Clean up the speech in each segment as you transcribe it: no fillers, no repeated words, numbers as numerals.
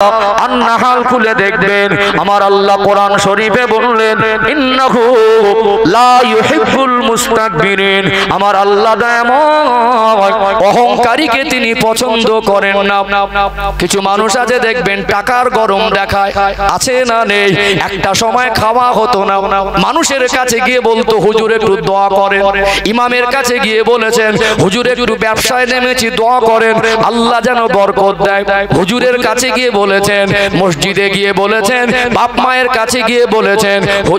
আন-নাহাল খুলে দেখবেন আমার আল্লাহ কোরআন শরীফে বললেন ইন্নাহু লা ইউহিব্বুল মুস্তাকবিরিন। আমার আল্লাহ দয়াময় অহংকারীকে তিনি পছন্দ করেন না। কিছু মানুষ আছে দেখবেন টাকার গরম দেখায়, আছে না নেই? একটা সময় খাওয়া হতো না, মানুষের কাছে গিয়ে বলতো হুজুর একটু দোয়া করেন। ইমামের কাছে গিয়ে বলেছেন হুজুর একটু ব্যবসায় নেমেছি দোয়া করেন আল্লাহ যেন বরকত দেয়। হুজুরের কাছে গিয়ে বলেছেন, মসজিদে গিয়ে বলেছেন, বাপ মায়ের কাছে গিয়ে বলেছেন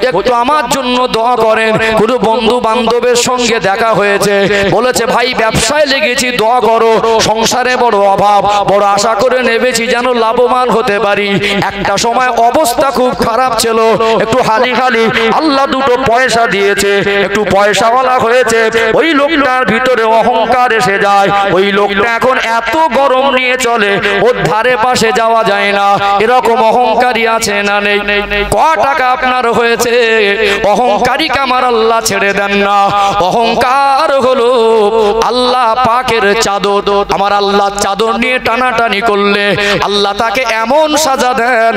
একটু আমার জন্য দোয়া করেন। কোনো বন্ধু বান্ধবের সঙ্গে দেখা হয়েছে, বলেছে ভাই ব্যবসায় লেগেছি দোয়া করো, সংসারে বড় অভাব, বড় আশা করে নেমেছি যেন লাভবান হতে পারি। একটা সময় অবস্থা খুব খারাপ ছিল, একটু হালি খালি আল্লাহ দুটো পয়সা দিয়েছে, একটু পয়সাওয়ালা হয়েছে, ওই লোকটার ভিতরে অহংকার এসে যায়। ওই লোকটা এখন এত গরম নিয়ে চলে ওর ধারে পাশে যাওয়া যায় না। এরকম অহংকারী আছে না নেই? ক টাকা আপনার হয়েছে, অহংকারীকে আমার আল্লাহ ছেড়ে দেন না। অহংকার হলো আল্লাহ পাকের চাদর, আমার আল্লাহ চাদর নিয়ে টানাটানি করলে আল্লাহ তাকে এমন সাজা দেন,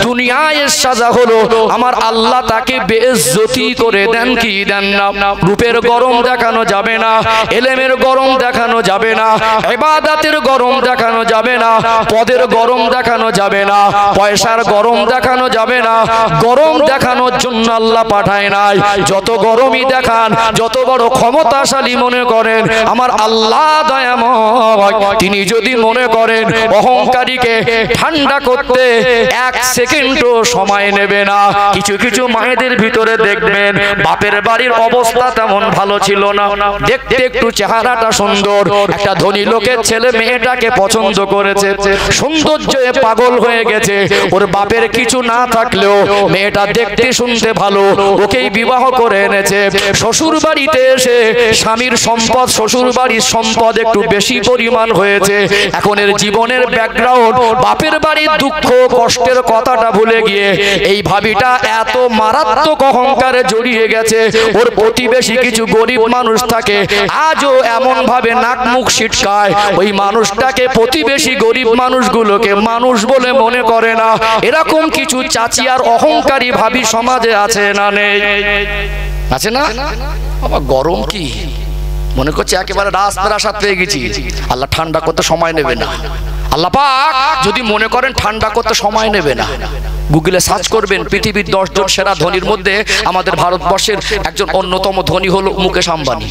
দুনিয়ায় সাজা হলো আমার আল্লাহ তাকে বেইজ্জতি করে দেন কি দেন না। রূপের গরম দেখানো যাবে না, এলেমের গরম দেখানো যাবে না, ইবাদতের গরম দেখানো যাবে না, পদের গরম দেখানো যাবে না, পয়সার গরম দেখানো যাবে না। গরম দেখানোর জন্য আল্লাহ পাঠায় নাই। যত গরমই দেখান, যত বড় ক্ষমতাশালী মনে করেন, আমার আল্লাহ দয়াময় তিনি যদি মনে করেন অহংকারীকে ঠান্ডা করতে এক সেকেন্ডও সময় নেবে না। কিছু কিছু মায়েদের ভিতরে দেখবেন বাপের বাড়ির অবস্থা তেমন ভালো ছিল না, দেখতে একটু চেহারাটা সুন্দর, একটা ধনী লোকের ছেলে মেয়েটাকে পছন্দ করেছে, সৌন্দর্যে পাগল হয়ে গেছে। ওর বাপের কিছু না থাকলেও মেয়েটা দেখতে শুনতে ভালো, ওকেই বিবাহ করে এনেছে। শ্বশুর বাড়িতে এসে স্বামীর সম্পদ, শ্বশুর বাড়ির সম্পদ একটু বেশি পরিমাণ হয়েছে। এখন এর জীবনের ব্যাকগ্রাউন্ড, বাপের বাড়ির দুঃখ কষ্টের কথাটা ভুলে গিয়ে এই ভাবিটা এত মারাত্মক অহংকারে জড়িয়ে গেছে। ওর প্রতিবেশী কিছু গরিব মানুষ থাকে, আজও এমন ভাবে নাক মুখ ছিটকায়, ওই মানুষটাকে প্রতিবেশী গরিব মানুষগুলোকে মানুষ বলে মনে করে না। এরকম কিছু চাচি আর অহংকারী ভাবি সমাজে আছে না নেই? আছে না? বাবা গরম কি মনে করছে একেবারে রাস্তায় পেয়ে গেছি, আল্লাহ ঠান্ডা করতে সময় নেবে না। আল্লাহ পাক যদি মনে করেন ঠান্ডা করতে সময় নেবে না, গুগলে সার্চ করবেন পৃথিবীর 10 জন সেরা ধনীর মধ্যে আমাদের ভারতবর্ষের একজন অন্যতম ধনী হলো মুকেশ আম্বানি।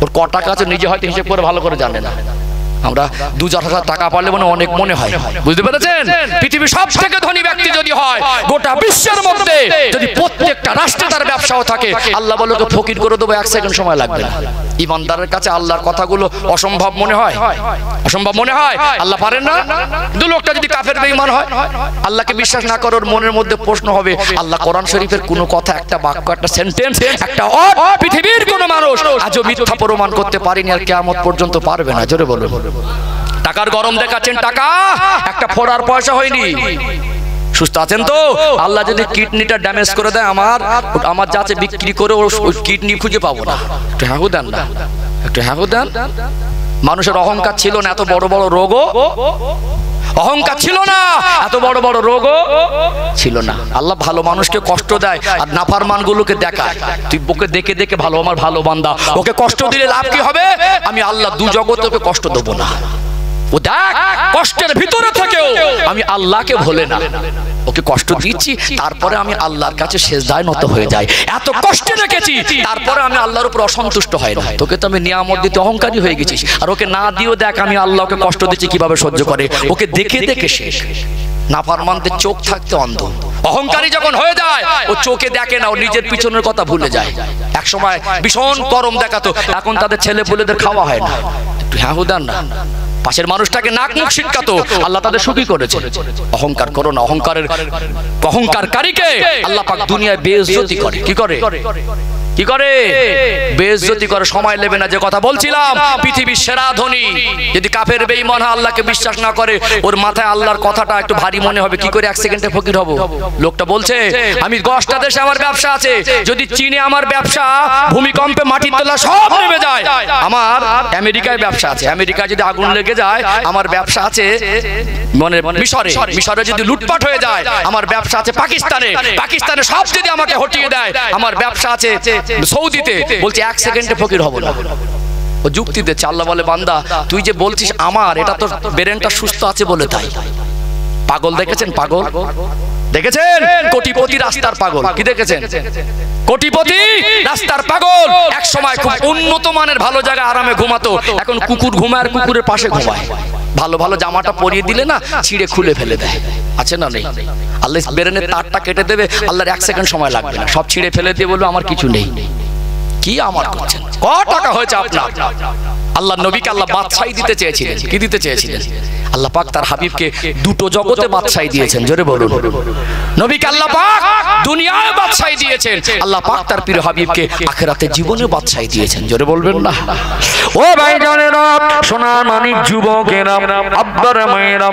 ওর ক টাকা আছে নিজে হয়তো হিসেব করে ভালো করে জানে না। আমরা 2-4 টাকা পারলে অনেক মনে হয়, বুঝতে পেরেছেন? পৃথিবীর সব থেকে ধনী ব্যক্তি যদি হয়, গোটা বিশ্বের মধ্যে যদি প্রত্যেকটা রাষ্ট্রে তার ব্যবসাও থাকে, আল্লাহ বলে তো ফকির করে দেবো, 1 সেকেন্ড সময় লাগবে না। ইমানদারের কাছে আল্লাহর কথাগুলো অসম্ভব মনে হয়, অসম্ভব মনে হয়, আল্লাহ পারেন না। কিন্তু লোকটা যদি কাফের বেঈমান হয়, আল্লাহকে বিশ্বাস না করার মনের মধ্যে প্রশ্ন হবে, আল্লাহ কোরআন শরীফের কোনো কথা, একটা বাক্য, একটা সেন্টেন্স, একটা পৃথিবীর কোনো মানুষ আজও মিথ্যা প্রমাণ করতে পারেনি, আর কিয়ামত পর্যন্ত পারবে না। জোরে বলুন। টাকার গরম দেখাচ্ছেন, টাকা একটা ফোড়ার পয়সা হয়নি। সুস্থ আছেন তো? আল্লাহ যদি কিডনিটা ড্যামেজ করে দেয়, আমার যাচ্ছে বিক্রি করে ওই কিডনি খুঁজে পাবো না। একটু হ্যাঁ দেন না, একটু হ্যাঁ দেন। মানুষের অহংকার ছিল না, এত বড় বড় রোগও অহংকার ছিল না, এত বড় বড় রোগও ছিল না। আল্লাহ ভালো মানুষকে কষ্ট দেয় আর নাফরমান গুলোকে দেখায়, তুই ওকে দেখে দেখে ভালো, আমার ভালো বান্দা, ওকে কষ্ট দিলে লাভ কি হবে? আমি আল্লাহ দু জগতে ওকে কষ্ট দেবো না। ও দেখ কষ্টের ভিতরে থেকেও আমি আল্লাহকে ভুলে না, ওকে কষ্ট দিচ্ছি, তারপরে আমি আল্লাহর কাছে সেজদায় নত হয়ে যাই। এত কষ্টে রেখেছি, তারপরে আমি আল্লাহর উপর অসন্তুষ্ট হয় না। তোকে তো আমি নিয়ামত দিতে অহংকারী হয়ে গেছিস, আর ওকে না দিও দেখ আমি আল্লাহকে কষ্ট দিচ্ছি কিভাবে সহ্য করে। ওকে দেখে দেখে শেষ। নাফরমানদের চোখ থাকতে অন্ধ। অহংকারী যখন হয়ে যায়, ও চোখে দেখে না, ও নিজের পিছনের কথা ভুলে যায়। এক সময় ভীষণ গরম দেখাতো, এখন তাদের ছেলে পুলেদের খাওয়া হয় না। একটু হ্যাঁ দেন না। পাশের মানুষটাকে নাক মুখ ছিটকাতো, আল্লাহ তাদের সুখী করেছে। অহংকার করো না। অহংকারকারীকে আল্লাহ পাক দুনিয়ায় বেইজ্জতি করে। কি করে? কি করে? বেইজ্জতি করে, সময় নেবে না। যে কথা বলছিলাম, পৃথিবীর সেরা ধনী যদি কাফের বেঈমান হয়, আল্লাহকে বিশ্বাস না করে, ওর মাথায় আল্লাহর কথাটা একটু ভারী মনে হবে। কি করে 1 সেকেন্ডে ফকির হব? লোকটা বলছে আমি 10টা দেশে আমার ব্যবসা আছে, যদি চীনে আমার ব্যবসা ভূমিকম্পে মাটির তলা সব নেমে যায়, আমার আমেরিকায় ব্যবসা আছে, আমেরিকায় যদি আগুন লেগে যায়, আমার ব্যবসা আছে মানে মিশরে যদি লুটপাট হয়ে যায়, আমার ব্যবসা আছে পাকিস্তানে সব যদি আমাকে হটিয়ে দেয়, আমার ব্যবসা আছে সৌদিতে। বলছে 1 সেকেন্ডে ফকির হব না। ও যুক্তি দিচ্ছে। আল্লাহ বলে বান্দা তুই যে বলছিস আমার, এটা তোর ব্রেনটা সুস্থ আছে বলে তাই। পাগল দেখেছেন? পাগল দেখেছেন? কোটিপতি রাস্তার পাগল। কি দেখেছেন? কোটিপতি রাস্তার পাগল। এক সময় খুব উন্নত মানের ভালো জায়গায় আরামে ঘুমাতো, এখন কুকুর ঘুমায় আর কুকুরের পাশে ঘুমায়। ভালো ভালো জামাটা পরিয়ে দিলে না ছিঁড়ে খুলে ফেলে দেয়। আছে না? নেই? আল্লাহ ব্রেনের তারটা কেটে দেবে, আল্লাহর 1 সেকেন্ড সময় লাগবে না, সব ছিঁড়ে ফেলে দিয়ে বলবো আমার কিছু নেই। কি আমার করছেন? ক টাকা হয়েছে আপনার? আল্লাহ নবীকে আল্লাহ বাদশাহী দিতে চেয়েছিলেন। কি দিতে চেয়েছিলেন? আল্লাহ পাক তার হাবিবকে 2টো জগতে বাদশাহী দিয়েছেন। জোরে বলুন। নবীকে আল্লাহ পাক দুনিয়ায় বাদশাহী দিয়েছেন, আল্লাহ পাক তার প্রিয় হাবিবকে আখিরাতে জীবনে বাদশাহী দিয়েছেন। জোরে বলবেন না? ও ভাইজানেরা, সোনার মানিক যুবকেরা, আব্বার মায়েরা,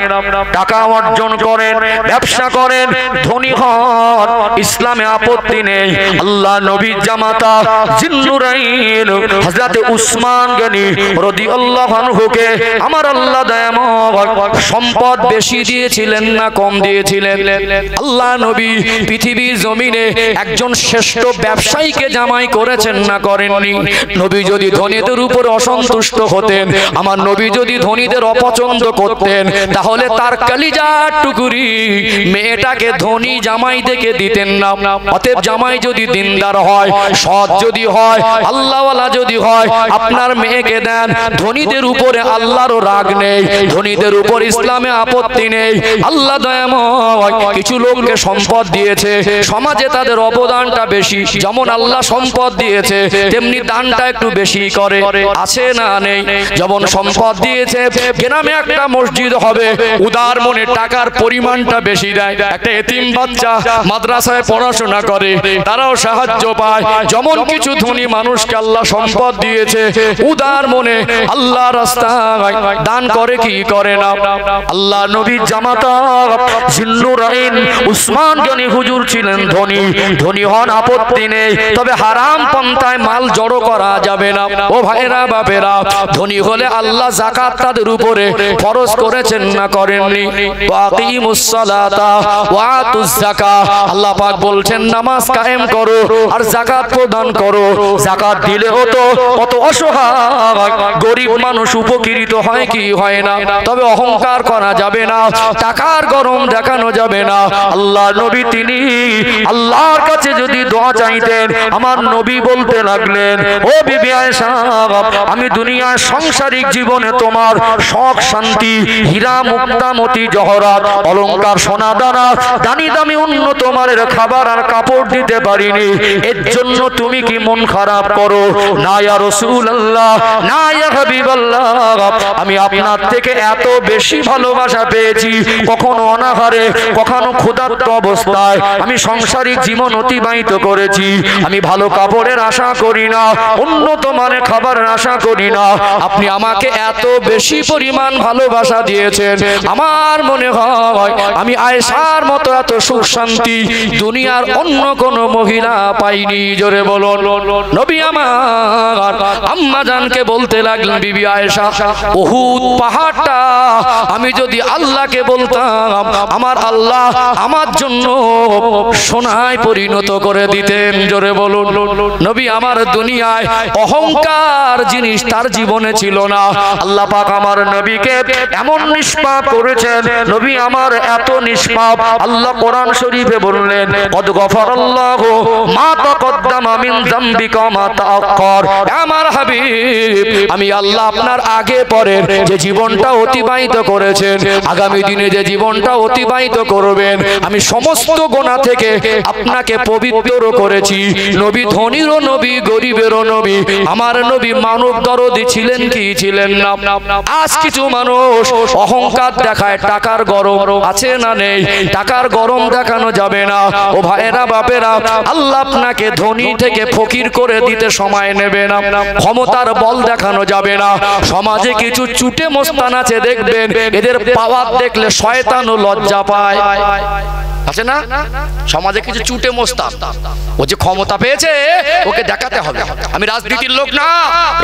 টাকা অর্জন করেন, ব্যবসা করেন, ধনী হন, ইসলামে আপত্তি নেই। আল্লাহ নবীর জামাতা জিন্নুরাইন হযরত উসমান গনি রাদিয়াল্লাহু আনহুকে আমার আল্লাহ দয়াময় সম্পদ বেশি দিয়েছিলেন না কম দিয়েছিলেন? আল্লাহ নবী পৃথিবীর জমিনে একজন শ্রেষ্ঠ ব্যবসায়ীকে জামাই করেছেন না করেননি? নবী যদি ধনীদের উপর অসন্তুষ্ট হতেন, আমার নবী যদি ধনীদের অপছন্দ করতেন, তাহলে তার কলিজার টুকরি মেয়েটাকে ধনী জামাই দেখে দিতেন না। অতএব জামাই যদি দিনদার হয়, সৎ যদি হয়, আল্লাহওয়ালা যদি হয়, আপনার মেয়েকে দেন। ধনীদের উপরে আল্লাহরও রাগ নেই, ধনীদের উপর ইসলামে আপত্তি নেই। আল্লাহ দয়াময় কিছু লোককে সম্পদ দিয়েছে, সমাজে তাদের অবদানটা বেশি। যেমন আল্লাহ সম্পদ দিয়েছে, তেমনি দানটা একটু বেশি করে। আছে না? নেই? যেমন সম্পদ দিয়েছে, গ্রামে একটা মসজিদ হবে, উদার মনে টাকার পরিমাণটা বেশি দেয়। একটা এতিম বাচ্চা মাদ্রাসায় পড়াশোনা করে, তারাও সাহায্য পায়। যেমন কিছু ধনী মানুষকে আল্লাহ সম্পদ দিয়েছে, উদার মনে আল্লাহ রাস্তায় দান করে কি করে না? আল্লাহ নবীর জামাতা জিন্নুরাইন উসমান গনি হুজুর ছিলেন ধনী। ধনী হন, আপত্তি নেই, তবে হারাম পন্থায় মাল জড়ো করা যাবে না। ও ভাইরা বাপেরা, ধনী হলে আল্লাহ যাকাত তাদের উপরে ফরজ করেছেন না করেননি? ওয়াকিমুস সালাতা ওয়া আতুজ যাকাত। আল্লাহ পাক বলছেন নামাজ কায়েম করো আর যাকাত প্রদান করো। যাকাত দিলে হতো কত অসহায় গরিব মানুষ উপকৃত হয় কি হয় না? তবে অহংকার করা যাবে না, টাকার গরম দেখানো যাবে না। আল্লাহ নবী তিনি আল্লাহর কাছে যদি দোয়া চাইতেন, আমার নবী বলতে লাগলেন, ও বিবি আয়েশা, আমি দুনিয়ার সাংসারিক জীবনে তোমার শখ শান্তি, হীরা মুক্তা মতি জহরাত অলংকার সোনা দানা দামি দামি উন্নত মানের খাবার আর কাপড় দিতে পারিনি, এর জন্য তুমি কি মন খারাপ করো? না ইয়া রাসূলুল্লাহ, না ইয়া হাবিবাল্লাহ, আমি আপনার থেকে এত বেশি ভালোবাসা পেয়েছি। কখনো অনাহারে, কখনো ক্ষুধার্ত অবস্থায় আমি সংসারিক জীবন অতিবাহিত করেছি। আমি ভালো কাপড়ের আশা করি না, উন্নত মানের খাবারের আশা করি না। আপনি আমাকে এত বেশি পরিমাণ ভালোবাসা দিয়েছেন, আমার মনে হয় আমি আয়েশার মতো এত সুখ শান্তি দুনিয়ার অন্য কোন মহিলা পাইনি। জোরে বলুন। নবী আমার আম্মা জানকে বলতে লাগলেন, বিবি আয়েশা, উহুদ পাহাড়টা আমি যদি আল্লাহকে বলতাম, আমার আল্লাহ আমার জন্য সোনায় পরিণত করে দিতেন। জোরে বলুন। নবী আমার দুনিয়ায় অহংকার জিনিস তার জীবনে ছিল না। আল্লাহ পাক আমার নবীকে এমন নিষ্পাপ করেছেন, নবী আমার এত নিষ্পাপ, আল্লাহ কোরআন শরীফে বললেন, কদ গফারাল্লাহু মা তাকদ্দামা মিন যামবিকা ওয়া মা তাআক্কার। আমার হাবিব, আমি আল্লাহ আপনার আগে পরে যে জীবনটা অতিবাহিত অতিবাহিত করেছেন, আগামী দিনে যে জীবনটা অতিবাহিত করবেন, আমি সমস্ত গুনাহ থেকে আপনাকে পবিত্র করেছি। নবী ধনীরও নবী, গরিবেরও নবী, আমার নবী মানব দরদি ছিলেন কি ছিলেন না? আজ কিছু মানুষ অহংকার দেখায়, টাকার গরম আছে না নেই? টাকার গরম দেখানো যাবে না ও ভাইরা বাপেরা। আল্লাহ আপনাকে ধনী থেকে ফকির করে দিতে সময় নেবে না। ক্ষমতার বল দেখানো যাবে না। সমাজে কিছু চুটে মোস্তান আছে, দেখবেন এদের পাওয়ার দেখলে শয়তানও লজ্জা পায়, আছে না? সমাজে কিছু চুটে মোস্তান, ও যে ক্ষমতা পেয়েছে ওকে দেখাতে হবে। আমি রাজনীতির লোক না,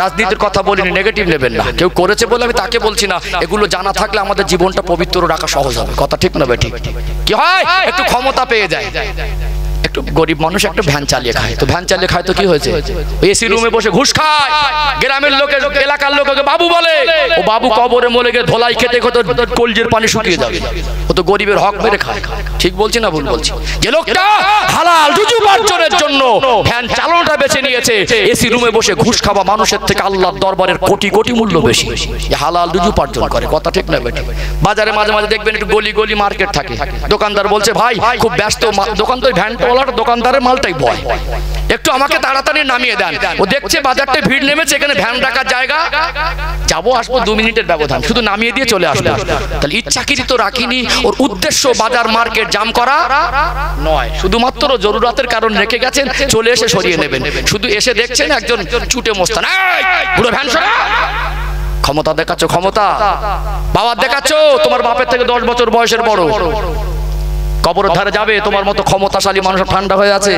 রাজনীতির কথা বলিনি, নেগেটিভ নেবেন না। কেউ করেছে বলে আমি তাকে বলছি না। এগুলো জানা থাকলে আমাদের জীবনটা পবিত্র রাখা সহজ হবে। কথা ঠিক না বেঠিক? কি হয়, একটু ক্ষমতা পেয়ে যায়, একটু গরিব মানুষ একটু ভ্যান চালিয়ে খায়, তো ভ্যান চালিয়ে খায় তো কি হয়েছে? এসি রুমে বসে ঘুষ খায়, গ্রামের লোকের এলাকার লোককে বাবু বলে, ও বাবু কবরে মরে গিয়ে ধোলাই খেতে কত কলজের পানি শুকিয়ে যাবে, ও তো গরিবের হক মেরে খায়। ঠিক বলছি না ভুল বলছি? যে লোকটা হালাল রুজি উপার্জনের জন্য ভ্যান চালানোটা বেছে নিয়েছে, এসি রুমে বসে ঘুষ খাওয়া মানুষের থেকে আল্লাহর দরবারের কোটি কোটি মূল্য বেশি, হালাল রুজি উপার্জন করে। কথা ঠিক না বেঠিক? বাজারে মাঝে মাঝে দেখবেন একটু গলি গলি মার্কেট থাকে, দোকানদার বলছে ভাই খুব ব্যস্ত, দোকান তো ভ্যান দোকানদারের মালটাই বয়, একটু আমাকে তাড়াতাড়ি নামিয়ে দেন। ও দেখছে বাজারটা ভিড় নেমেছে, এখানে ভ্যান রাখার জায়গা, যাবো আসবো 2 মিনিটের ব্যবধান, শুধু নামিয়ে দিয়ে চলে আসবো। তাহলে ইচ্ছাকৃত রাখিনি, ওর উদ্দেশ্য বাজার মার্কেট জাম করা নয়, শুধুমাত্র জরুরতের কারণ রেখে গেছেন, চলে এসে সরিয়ে নেবেন। শুধু এসে দেখছেন একজন চুটে মোস্তান, পুরো ভ্যান সরা, ক্ষমতা দেখাচ্ছ, ক্ষমতা বাবার দেখাচ্ছ, তোমার বাপের থেকে 10 বছর বয়সের বড়, কবরের ধারে যাবে তোমার মতো ক্ষমতাশালী মানুষ ঠান্ডা হয়ে আছে।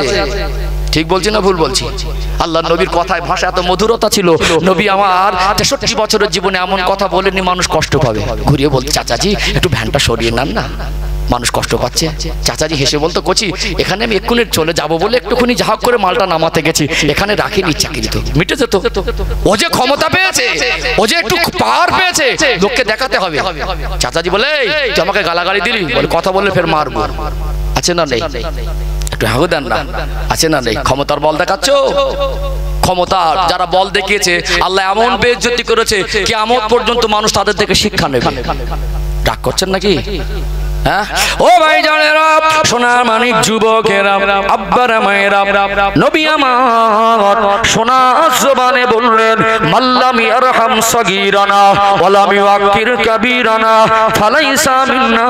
ঠিক বলছি না ভুল বলছি? আল্লাহ নবীর কথায় ভাষা এত মধুরতা ছিল, নবী আমার 63 বছরের জীবনে এমন কথা বলেনি মানুষ কষ্ট পাবে। ঘুরিয়ে বলতে, চাচাজি একটু ভ্যানটা সরিয়ে নেন না, মানুষ কষ্ট পাচ্ছে। চাচাজি হেসে বলতো, কোচি এখানে আমি এক্ষুনি চলে যাব বলে একটুখানি যা করে মালটা নামাতে গেছি, এখানে রাখিনি, ইচ্ছাকৃত মিটে যেত। ও যে ক্ষমতা পেয়েছে, ও যে একটু পাওয়ার পেয়েছে, লোককে দেখাতে হবে। চাচাজি বলে, তুই আমাকে গালাগালি দিলি, বলে কথা বললে ফের মারবো, আছে না নেই? একটু হাগু দেন না, আছে না নেই? ক্ষমতার বল দেখাচ্ছ, ক্ষমতা যারা বল দেখিয়েছে আল্লাহ এমন বেইজ্জতি করেছে, কিয়ামত পর্যন্ত মানুষ তাদের থেকে শিক্ষা নেবে। রাগ করছেন নাকি? হ্যাঁ ও ভাই জানেরা, সোনার মানিক যুবকেরা, আব্বারা মায়েরা, নবী আমার সোনার জবানে বললেন, মাল্লাম ইয়ারহাম সাগীরানা ওয়ালাম ইউআক্কির কাবীরানা ফালাইসা মিন্না।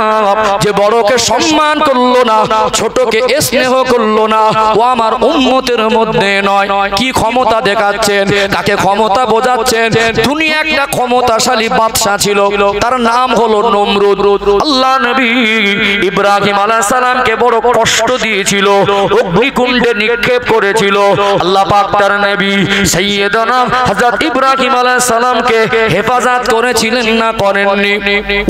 যে বড়কে সম্মান করলো না, ছোটকে স্নেহ করলো না, ও আমার উম্মতের মধ্যে নয়। কি ক্ষমতা দেখাচ্ছেন, কাকে ক্ষমতা বোঝাচ্ছেন? দুনিয়া একটা ক্ষমতাশালী বাদশা ছিল, তার নাম হলো নমরুদ। আল্লাহ নবী ইব্রাহিম আলাইহিস সালামকে বড় কষ্ট দিয়েছিল, অগ্নিকুণ্ডে নিক্ষেপ করেছিল। আল্লাহ পাক তার নবী সাইয়্যিদানা হযরত ইব্রাহিম আলাইহিস সালামকে হেফাজত করেছিলেন না করেননি?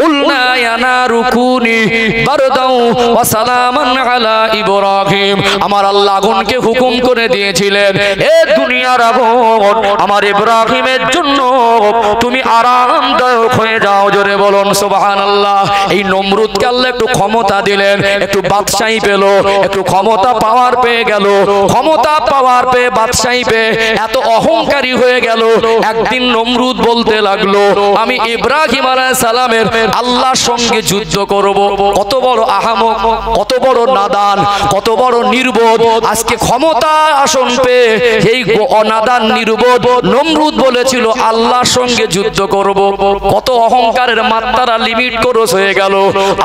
উল্লা ইয়া নারু কুনি বারদাও ওয়া সালামান আলা ইব্রাহিম। আমার আল্লাহ আগুনকে হুকুম করে দিয়েছিলেন, এ দুনিয়ার আগুন আমার ইব্রাহিমের জন্য তুমি আরামদায়ক হয়ে যাও। জোরে বলুন সুবহানাল্লাহ। এই নমরুদকে আল্লাহ একটু ক্ষমতা দিলেন, একটু বাদশাহী পেল, একটু ক্ষমতা পাওয়ার পেয়ে গেল। ক্ষমতা পাওয়ার পেয়ে বাদশাহী পেয়ে এত অহংকারী হয়ে গেল। একদিন নমরুদ বলতে লাগলো, আমি ইব্রাহিম আলাইহিস সালামের আল্লাহর সঙ্গে যুদ্ধ করব। কত বড় আহামক, কত বড় নাদান, কত বড় নির্বোধ। আজকে ক্ষমতা আসন পেয়ে এই অনাদান নির্বোধ নমরুদ বলেছিল আল্লাহর সঙ্গে যুদ্ধ করব। কত অহংকারের মাত্রা লিমিট ক্রস হয়ে গেল।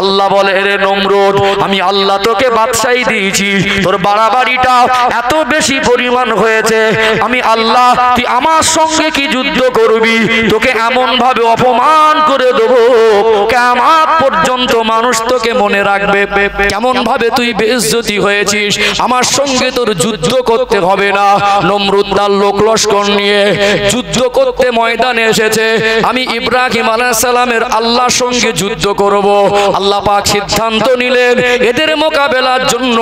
আল্লাহ বলে, রে নমরুদ, আমি আল্লাহ তোকে বাদশাহী দিয়েছি, তোর বাড়াবাড়িটা এত বেশি পরিমাণ হয়েছে, আমি আল্লাহ, তুই আমার সঙ্গে কি যুদ্ধ করবি? তোকে এমন ভাবে অপমান করে দেব, কিয়ামত পর্যন্ত মানুষ তোকে মনে রাখবে কেমন ভাবে তুই বেইজ্জতি হয়েছিস। আমার সঙ্গে তোর যুদ্ধ করতে হবে না। নমরুদ তার লোক লস্কর নিয়ে যুদ্ধ করতে ময়দানে এসেছে। আমি ইব্রাহিম আলাইহিস সালামের আল্লাহর সঙ্গে যুদ্ধ করব। আল্লাহ পাক সিদ্ধান্ত নিলেন এদের মোকাবেলার জন্য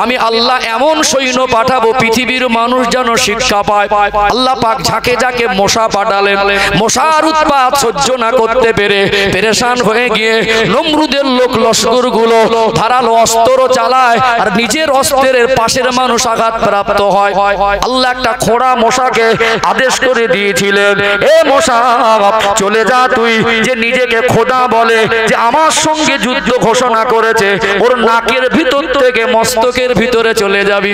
আমি আল্লাহ এমন সৈন্য পাঠাবো পৃথিবীর মানুষ যেন শিক্ষা পায়। আল্লাহ পাক ঝাঁকে ঝাঁকে মশা পাঠালেন। মশার উৎপাত সহ্য না করতে পেরে পেরেশান হয়ে গিয়ে নমরুদের লোক লস্করগুলো ধারালো অস্ত্র চালায় আর নিজের অস্ত্রের পাশের মানুষ আঘাত প্রাপ্ত হয়। আল্লাহ একটা খোঁড়া মশাকে আদেশ করে দিয়েছিলেন, এ মশা চলে যা, তুই যে নিজেকে খোদা বলে, যে আমার সঙ্গে যুদ্ধ ঘোষণা করেছে, ওর নাকের ভিতর থেকে মস্তকের ভিতরে চলে যাবি।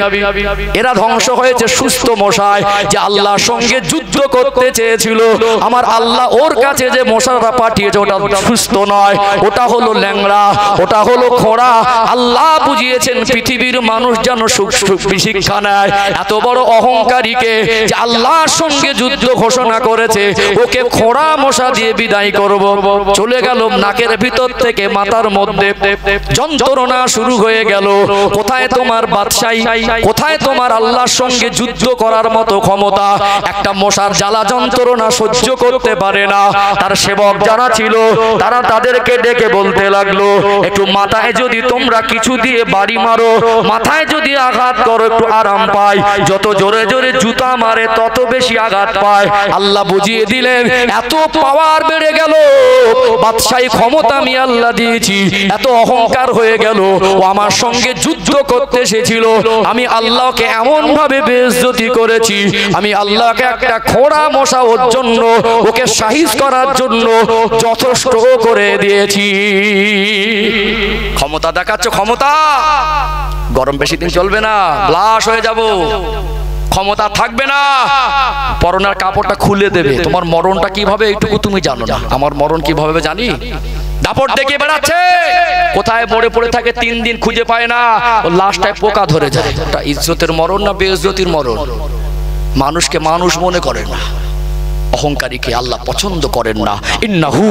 এরা ধ্বংস হয়েছে সুস্থ মশায়, যে আল্লাহর সঙ্গে যুদ্ধ করতে চেয়েছিল। আমার আল্লাহ ওর কাছে যে মশাটা পাঠিয়েছে ওটা সুস্থ নয়, ওটা হলো ল্যাংড়া, ওটা হলো খোঁড়া। আল্লাহ বুঝিয়েছেন পৃথিবীর মানুষ যেন শিক্ষা নেয়। এত বড় অহংকারীকে যে আল্লাহর সঙ্গে যুদ্ধ ঘোষণা করেছে, ওকে খোঁড়া মশা দিয়ে বিদায় করব। চলে গেল নাকের ভিতর থেকে মাথার মধ্যে যন্ত্রণা শুরু হয়ে গেল। কোথায় তোমার বাদশাহী, কোথায় তোমার আল্লাহর সঙ্গে যুদ্ধ করার মতো ক্ষমতা? একটা মশার জ্বালা যন্ত্রণা সহ্য করতে পারে না। তার সেবক যারা ছিল তারা তাদেরকে ডেকে বলতে লাগলো, একটু মাথায় যদি তোমরা কিছু দিয়ে বাড়ি মারো, মাথায় যদি আঘাত করো একটু আরাম পায়। যত জোরে জোরে জুতা মারে তত বেশি আঘাত পায়। আল্লাহ বুঝিয়ে দিলেন, এত পাওয়ার বেড়ে গেল, বাদশাহী ক্ষমতা আমি আল্লাহ দিয়েছি, এত অহংকার হয়ে গেল। ও আমার সঙ্গে যুদ্ধ করতে এসেছিল, আমি আল্লাহকে এমন ভাবে বেইজ্জতি করেছি, আমি আল্লাহকে একটা খোঁড়া মশা ওর জন্য, ওকে সাহিজ করার জন্য যথেষ্ট করে দিয়েছি। ক্ষমতা দেখাচ্ছ, ক্ষমতা গরম বেশি দিন চলবে না, ব্লাশ হয়ে যাব, ক্ষমতা থাকবে না। পরনার কাপড়টা খুলে দেবে, তোমার মরণটা কিভাবে এইটুকু তুমি জানো না। আমার মরণ কিভাবে জানি? দাপট দেখে বেড়াচ্ছে, কোথায় মরে পড়ে থাকে, 3 দিন খুঁজে পায় না, ও লাশটায় পোকা ধরে যায়। এটা ইজ্জতের মরণ না বেইজ্জতির মরণ? মানুষকে মানুষ মনে করে না, অহংকারীকে আল্লাহ পছন্দ করেন না। ইন্নাহু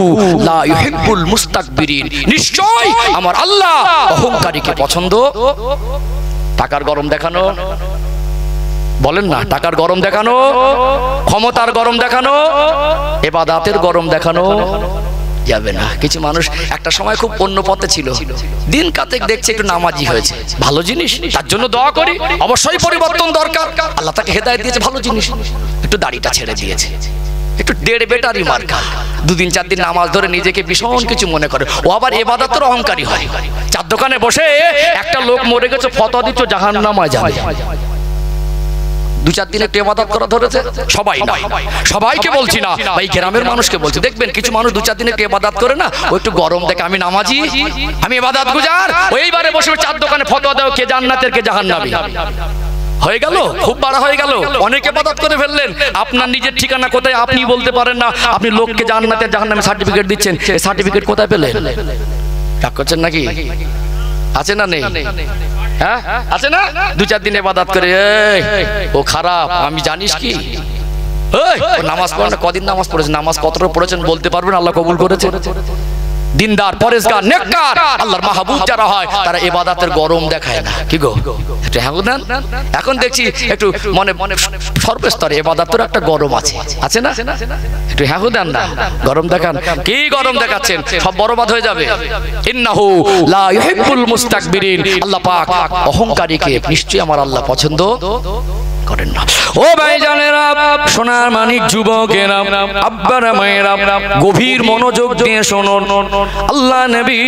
লা ইউহিব্বুল মুস্তাকবিরিন, নিশ্চয় আমার আল্লাহ অহংকারীকে পছন্দ। টাকার গরম দেখানো, বলেন না, টাকার গরম দেখানো, ক্ষমতার গরম দেখানো, ইবাদতের গরম দেখানো যাবে না। কিছু মানুষ একটা সময় খুব অন্য পথে ছিল, দিন কাতেক দেখছে একটু নামাজি হয়েছে, ভালো জিনিস, তার জন্য দোয়া করি, অবশ্যই পরিবর্তন দরকার। আল্লাহ তাকে হেদায়েত দিয়েছে, ভালো জিনিস, একটু দাড়িটা ছেড়ে দিয়েছে, একটু 1.5 ব্যাটারি মার্কা, 2 দিন 4 দিন নামাজ ধরে নিজেকে ভীষণ কিছু মনে করে। ও আবার ইবাদতের অহংকারী হয়। চার দোকানে বসে একটা লোক মরে গেছে, ফতোয়া দিচ্ছ জাহান্নামে যাবে। 2-4 দিন একটু ইবাদত করা ধরেছে, সবাই না, সবাইকে বলছি না ভাই, গ্রামের মানুষকে বলছি। দেখবেন কিছু মানুষ 2-4 দিন একটু ইবাদত করে না, ও একটু গরম দেখে আমি নামাজি, আমি ইবাদত গুজার, ওইবারে বসে 4 দোকানে ফতোয়া দাও, কে জান্নাতের কে জাহান্নামী। হয়ে গেল, খুব বড় হয়ে গেল, অনেকে ইবাদত করে ফেললেন। আপনার নিজের ঠিকানা কোথায় আপনি বলতে পারেন না, আপনি লোককে জান্নাতের জাহান্নামী সার্টিফিকেট দিচ্ছেন। এই সার্টিফিকেট কোথায় পেলেন? রাগ করছেন নাকি? আছে না নেই? হ্যাঁ আছে না? 2-4 দিন ইবাদত করে ও খারাপ, আমি জানিস কি? নামাজ পড়েন না, কদিন নামাজ পড়েছেন, নামাজ কতটা পড়েছেন বলতে পারবেন? আল্লাহ কবুল করেছে। দিনদার, পরেশগার, নেককার, আল্লাহর মাহবুব যারা হয় তারা ইবাদতের গরম দেখায় না। কি গো, একটু হ্যাঁ দেন। এখন দেখছি একটু মনে মনে সর্বস্তরে ইবাদতের একটা গরম আছে, আছে না? একটু হ্যাঁ দেন না, গরম দেখান। কি গরম দেখাচ্ছেন? সব বরবাদ হয়ে যাবে। ইন্নাহু লা ইউহিব্বুল মুস্তাকবিরিন, আল্লাহ পাক অহংকারীকে নিশ্চয়ই আমার আল্লাহ পছন্দ করেন না। ও ভাইজানেরা, সোনার মানিক যুবকেরা, আব্বারা মায়েরা, গভীর মনোযোগ দিয়ে শুনুন। আল্লাহ নবী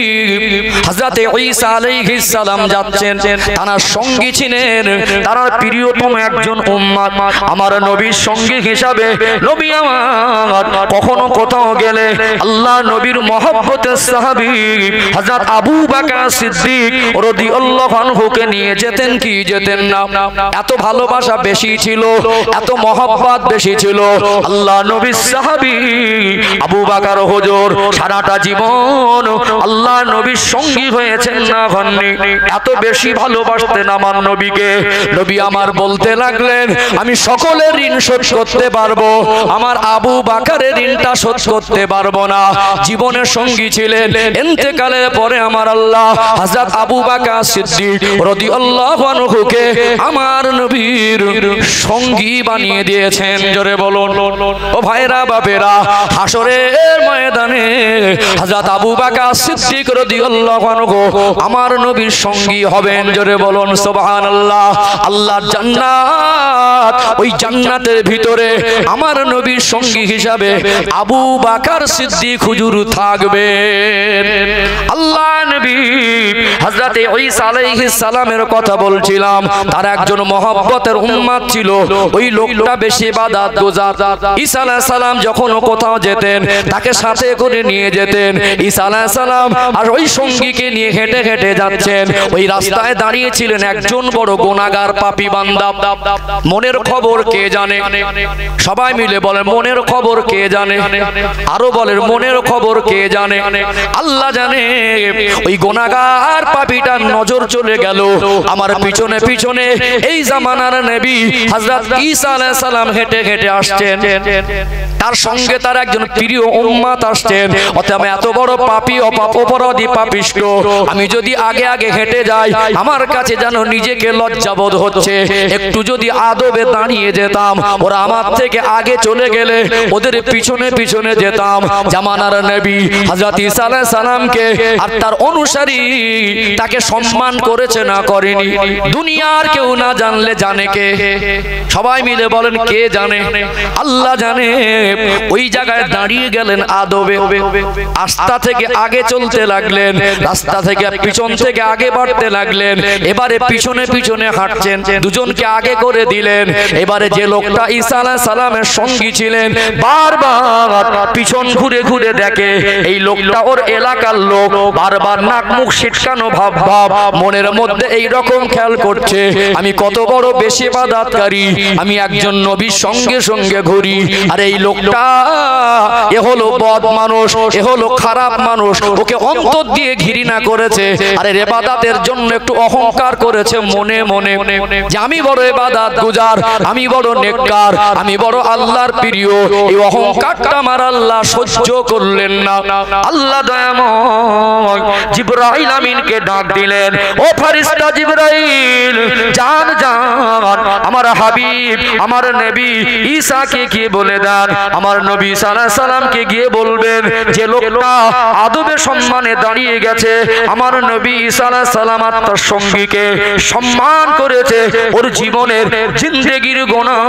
হযরত ঈসা আলাইহিস সালাম যাচ্ছেন, তার সঙ্গী ছিলেন তার প্রিয়তম একজন উম্মত। আমার নবীর সঙ্গী হিসাবে নবী আমার কখনো কোথাও গেলে আল্লাহ নবীর মহব্বতের সাহাবী হযরত আবু বকর সিদ্দিক রাদিয়াল্লাহু আনহুকে নিয়ে যেতেন কি যেতেন না? এত ভালোবাসা বেশি ছিল, এত মহব্বত বেশি ছিল। আল্লাহ নবীর সাহাবী আবু বকর হুজুর সারাটা জীবন আল্লাহ নবীর সঙ্গী হয়েছেন না হননি, এত বেশি ভালোবাসতেন আমার নবীকে। নবী আমার বলতে লাগলেন, আমি সকলের ঋণ শোধ করতে পারবো, আমার আবু বকরের ঋণটা শোধ করতে পারবো না। জীবনের সঙ্গী ছিলেন, ইন্তেকালের পরে আমার আল্লাহ হযরত আবু বকর সিদ্দিক রাদিয়াল্লাহু আনহুকে আমার নবীর সঙ্গী বানিয়ে দিয়েছেন। জোরে বলুন। ও ভাইরা বাপেরা, হাসরের ময়দানে হযরত আবু বকর সিদ্দিক রাদিয়াল্লাহু আনহু আমার নবীর সঙ্গী হবেন। জোরে বলুন সুবহানাল্লাহ। আল্লাহর জান্নাত, ওই জান্নাতের ভিতরে আমার নবীর সঙ্গী হিসাবে আবু বকর সিদ্দিক হুজুর থাকবেন। আল্লাহ নবী হযরত ঈসা আলাইহিস সালামের কথা বলছিলাম, তার একজন মহব্বতের উম্মত ছিল, ওই লোকটা বেশি ইবাদত গুজার। ঈসা আলাইহিস সালাম যখন কোথাও যেতেন তাকে সাথে করে নিয়ে যেতেন। ঈসা আলাইহিস সালাম আর ওই সঙ্গীকে নিয়ে হেঁটে হেঁটে যাচ্ছেন। ওই রাস্তায় দাঁড়িয়েছিলেন একজন বড় গুনাহগার পাপী বান্দা। মনের খবর কে জানে? সবাই মিলে বলেন মনের খবর কে জানে? আরো বলেন মনের খবর কে জানে? আল্লাহ জানে। ওই গুনাহগার পাপীটার নজর চলে গেল আমার পিছনে পিছনে এই জামানার নবী হযরত ঈসা আলাইহিস সালাম হেঁটে হেঁটে আসছেন, তার সঙ্গে তার একজন প্রিয় উম্মত আসছেন। অতএব এত বড় পাপী অপরাধী পাপিষ্ঠ আমি যদি আগে আগে হেঁটে যাই আমার কাছে যেন নিজেকে লজ্জাবোধ হচ্ছে। একটু যদি আদবে দাঁড়িয়ে যেতাম, ওরা আমার থেকে আগে চলে গেলে ওদের পিছনে পিছনে যেতাম। জামানার নবী হযরত ঈসা আলাইহিস সালামকে আর তার অনুসারী তাকে সম্মান করেছে না করেনি? দুনিয়ার কেউ না জানলে জানে কে? সবাই মিলে বলেন কে জানে? আল্লাহ জানে। ওই জায়গায় দাঁড়িয়ে গেলেন আদবে, আস্থা থেকে আগে চলতে লাগলেন, রাস্তা থেকে পিছন থেকে আগে বাড়তে লাগলেন। এবারে পিছনে পিছনে হাঁটছেন, দুজনকে আগে করে দিলেন। এবারে যে লোকটা ঈসা আলাইহিস সালামের সঙ্গী ছিলেন বারবার পিছন ঘুরে ঘুরে দেখে এই লোকটা ওর এলাকার লোক, বারবার নাক মুখ ছিটকানো ভাব ভাব মনের মধ্যে এই রকম খেয়াল করছে আমি কত বড় বেশি ইবাদতকারী, আমি একজন নবীর সঙ্গে সঙ্গে ঘুরি। আর এই লোকটা এ হলো বদ মানুষ, এ হলো খারাপ মানুষ, ওকে অন্তর দিয়ে ঘৃণা করেছে। আরে ইবাদতের জন্য একটু অহংকার করেছে মনে মনে যে আমি বড় ইবাদত গুজার, আমি বড় নেককার, আমি বড় আল্লাহর প্রিয়। এই অহংকারটা আমার আল্লাহ সহ্য করলেন না। আল্লাহ দয়াময় জিবরাইল আমিনকে ডাক দিলেন, ও ফেরেশতা জিবরাইল, জান জান আমার হাবিব আমার নবী ঈসাকে গিয়ে বলে দেন, আমার নবী ঈসা আলাইহিস সালামকে গিয়ে বলবেন যে লোকটা আদবে সম্মানে দাঁড়িয়ে গেছে, আমার নবী ঈসা আলাইহিস সালাম আর তার সঙ্গীকে সম্মান করেছে, ওর জীবনের জিন্দেগির গুনাহ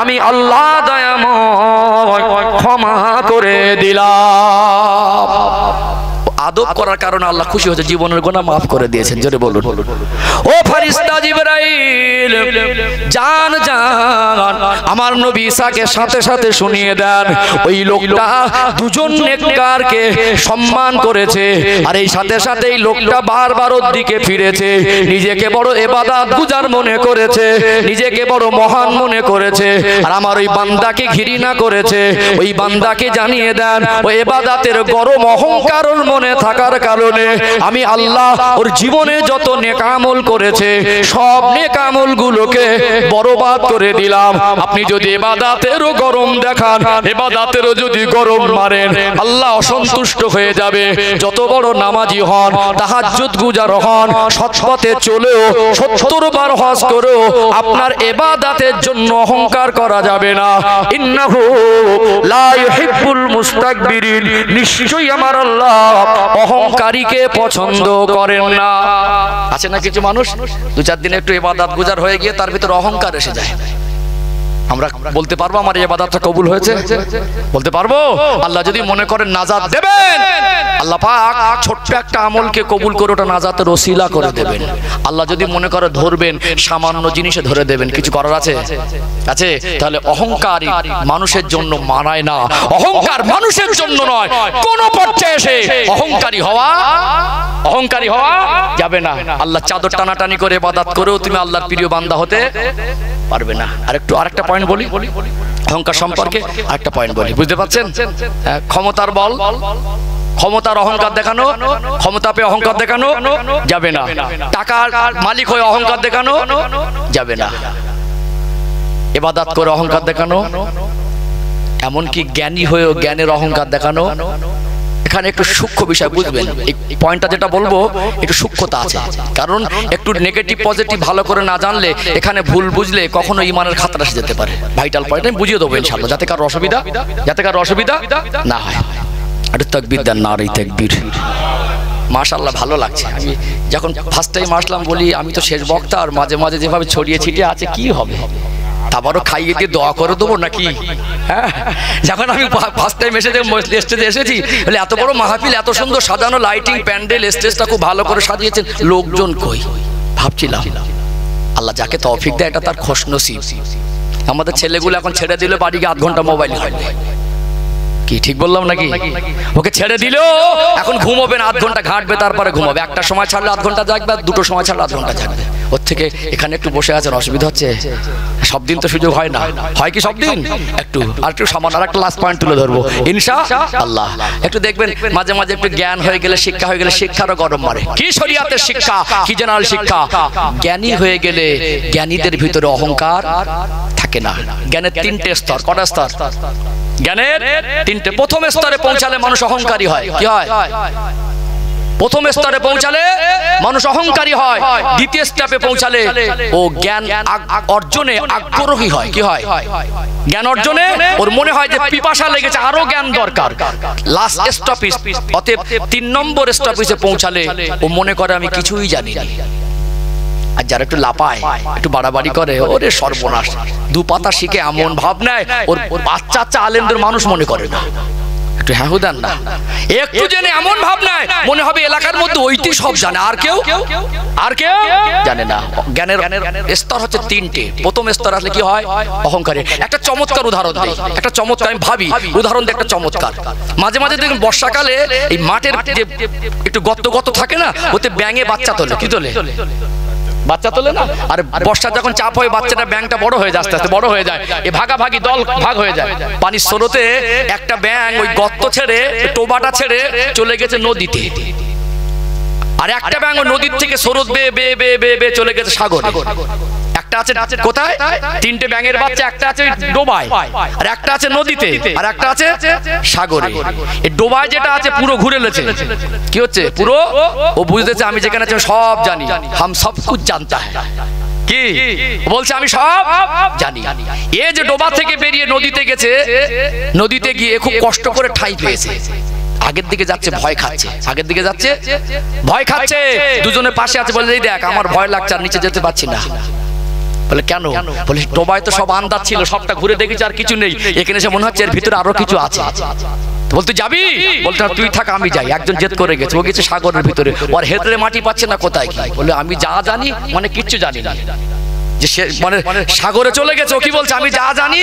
আমি আল্লাহ দয়াময় ক্ষমা করে দিলাম। আদব করার কারণে আল্লাহ খুশি হয়েছে, জীবনের গুনাহ মাফ করে দিয়েছেন। জোরে বলুন। ও ফেরেশতা জিবরাইল, জান জান আমার নবী ঈসাকে সাথে সাথে শুনিয়ে দেন ওই লোকটা দুজন নেককারকে সম্মান করেছে, আর এই সাথে সাথে এই লোকটা বারবার ওর দিকে ফিরেছে, নিজেকে বড় ইবাদত গুজার মনে করেছে, নিজেকে বড় মহান মনে করেছে, আর আমার ওই বান্দাকে ঘৃণা করেছে। ওই বান্দাকে জানিয়ে দেন ওই ইবাদতের গরম অহংকার ওর মনে থাকার কারণে আমি আল্লাহ ওর জীবনে যত নেক আমল করেছে সব নেক আমল গুলোকে বরবাদ করে দিলাম। আপনি যদি ইবাদতেরও গরম দেখান, ইবাদতেরও যদি গরম মারেন, আল্লাহ অসন্তুষ্ট হয়ে যাবে। যত বড় নামাজি হন, তাহাজ্জুদ গুজার হন, সৎ পথে চলেও 70 বার হজ করেও আপনার ইবাদতের জন্য অহংকার করা যাবে না। ইন্নাহু লা ইউহিব্বুল মুস্তাকবিরিন, নিশ্চয়ই আমার আল্লাহ অহংকারীকে পছন্দ করেন না। আছে না কিছু মানুষ 2-4 দিন একটু ইবাদত গুজার হয়ে গিয়ে তার ভিতরে অহংকার এসে যায়। আমরা বলতে পারবো আমার ইবাদতটা কবুল হয়েছে? বলতে পারবো? আল্লাহ যদি মনে করেন নাজাত দেবেন, আল্লাহ পাক ছোট্ট একটা আমলকে কবুল করে ওটা নাজাতের ওসিলা করে দেবেন। আল্লাহ যদি মনে করে ধরবেন, সামান্য জিনিসে ধরে দেবেন। কিছু করার আছে? আছে? তাহলে অহংকারী মানুষের জন্য মানায় না, অহংকার মানুষের জন্য নয়। কোন পর্যায়ে এসে অহংকারী হওয়া যাবে না। আল্লাহ চাদর টানাটানি করে ইবাদত করেও তুমি আল্লাহর প্রিয় বান্দা হতে পারবে না। আরেকটা পয়েন্ট বলি অহংকার সম্পর্কে, আরেকটা পয়েন্ট বলি, বুঝতে পারছেন? ক্ষমতার বল, ক্ষমতার অহংকার দেখানো, ক্ষমতা পেয়ে অহংকার দেখানো যাবে না। টাকার মালিক হয়ে অহংকার দেখানো যাবে না। ইবাদত করে অহংকার দেখানো, এমনকি জ্ঞানী হয়েও জ্ঞানের অহংকার দেখানো। এখানে একটু সূক্ষ্ম বিষয় বুঝবেন, এই পয়েন্টটা যেটা বলবো একটু সূক্ষ্মতা আছে, কারণ একটু নেগেটিভ পজিটিভ ভালো করে না জানলে এখানে ভুল বুঝলে কখনো ইমানের খাতরা এসে যেতে পারে। ভাইটাল পয়েন্ট আমি বুঝিয়ে দেবো ইনশাআল্লাহ, যাতে কারো অসুবিধা না হয়। একটু তাকবীর দেন, নারে তাকবীর। মাশাআল্লাহ ভালো লাগছে। আমি যখন ফার্স্ট টাইম আসলাম বলি আমি তো শেষ বক্তা, আর মাঝে মাঝে যেভাবে ছড়িয়ে ছিটিয়ে আছে কি হবে, আবারও খাইয়ে দিয়ে দোয়া করে দেবো নাকি? হ্যাঁ, যখন আমি ফার্স্ট টাইম স্টেজে এসেছি বলে এত বড় মাহফিল, এত সুন্দর সাজানো, লাইটিং, প্যান্ডেল, স্টেজটা খুব ভালো করে সাজিয়েছেন, লোকজন কই ভাবছিলাম। আল্লাহ যাকে তৌফিক দেয় এটা তার খুশনসিব। আমাদের ছেলেগুলো এখন ছেড়ে দিলে বাড়ি গিয়ে 8 ঘন্টা মোবাইল ঘাটবে, কি ঠিক বললাম নাকি? ওকে ছেড়ে দিলেও এখন ঘুমোবে না, 8 ঘন্টা ঘাটবে, তারপরে ঘুমাবে। একটা সময় ছাড়লে 8 ঘন্টা জাগবে, দুটো সময় ছাড়লে 8 ঘন্টা জাগবে। ওর থেকে এখানে একটু বসে আছেন, অসুবিধা হচ্ছে? সব দিন তো সুযোগ হয় না, হয় কি সব দিন? একটু সামান্য আর একটা লাস্ট পয়েন্ট তুলে ধরবো ইনশাআল্লাহ। একটু দেখবেন মাঝে মাঝে একটু জ্ঞান হয়ে গেলে, শিক্ষা হয়ে গেলে শিক্ষারও গরম মারে। কি শরীয়তের শিক্ষা, কি জেনারেল শিক্ষা। জ্ঞানী হয়ে গেলে জ্ঞানীদের ভিতরে অহংকার থাকে না। জ্ঞানের 3টে স্তর। কটা স্তর? জ্ঞানের 3টে। প্রথম স্তরে পৌঁছালে মানুষ অহংকারী হয়। কি হয়? প্রথম স্তরে পৌঁছালে মানুষ অহংকারী হয়। দ্বিতীয় স্টেপে পৌঁছালে ও জ্ঞান অর্জনে আগ্রহী হয়। কি হয়? জ্ঞান অর্জনে ওর মনে হয় যে পিপাসা লেগেছে, আরো জ্ঞান দরকার। লাস্ট স্টপেজ, অতএব 3 নম্বর স্টপেজে পৌঁছালে ও মনে করে আমি কিছুই জানি না। আর যারা একটু লাপায়, একটু বাড়াবাড়ি করে, ওরে সর্বনাশ, 2 পাতা শিখে এমন ভাব নেয় ওর বাচ্চা আলেমদের মানুষ মনে করে না। একটু হ্যাঁ দেন না, একটু জেনে এমন ভাব নেয় মনে হবে এলাকার মধ্যে ওইটি সব জানে, আর কেউ জানে না। জ্ঞানের স্তর হচ্ছে 3টে। প্রথম স্তর আসলে কি হয়? অহংকারে। একটা চমৎকার উদাহরণ দিই, একটা চমৎকার আমি ভাবি উদাহরণ দিই, একটা চমৎকার। মাঝে মাঝে দেখুন বর্ষাকালে এই মাঠের যে একটু গর্ত থাকে না, ওতে ব্যাঙে বাচ্চা তোলে। কি তোলে? বাচ্চা তোলে না? আর বর্ষা যখন চাপ হয় বাচ্চাটা ব্যাঙটা বড় হয়ে যায়, আস্তে আস্তে বড় হয়ে যায়, এ ভাগাভাগি দল ভাগ হয়ে যায়। পানির স্রোতে একটা ব্যাঙ ওই গর্ত ছেড়ে, টোবাটা ছেড়ে চলে গেছে নদীতে, আর একটা ব্যাঙ ওই নদীর থেকে স্রোত বেয়ে চলে গেছে সাগরে। একটা আছে কোথায়? 3টে ব্যাঙের বাচ্চা, একটা আছে ডোবায়, আর একটা আছে নদীতে, আর একটা আছে সাগরে। এই ডোবায় যেটা আছে পুরো ঘুরে লেছে। কি হচ্ছে? পুরো ও বুঝতেছে আমি যেখানে আছি সব জানি, হাম সব কুছ জানতা হ্যায়। কি বলছে? আমি সব জানি। এ যে ডোবা থেকে বেরিয়ে নদীতে গেছে, নদীতে গিয়ে খুব কষ্ট করে ঠাঁই পেয়েছে, আগের দিকে যাচ্ছে, ভয় খাচ্ছে, আগের দিকে যাচ্ছে, ভয় খাচ্ছে। দুজনের পাশে আছে, বলে দেখ আমার ভয় লাগছে, আর নিচে যেতে পারছি না। বলে কেন? বলে ডোবায় তো সব আন্দাজ ছিল, সবটা ঘুরে দেখেছি আর কিছু নেই, এখানে এসে মনে হচ্ছে এর ভিতরে আরো কিছু আছে। বলতে যাবি? বলতে তুই থাক আমি যাই। একজন জেদ করে গেছে, ও গেছে সাগরের ভিতরে, ওর হেদরে মাটি পাচ্ছে না কোথায় কি। বলে আমি যা জানি মানে কিচ্ছু জানি না, যে সে মানে সাগরে চলে গেছে। ও কি বলছে? আমি যা জানি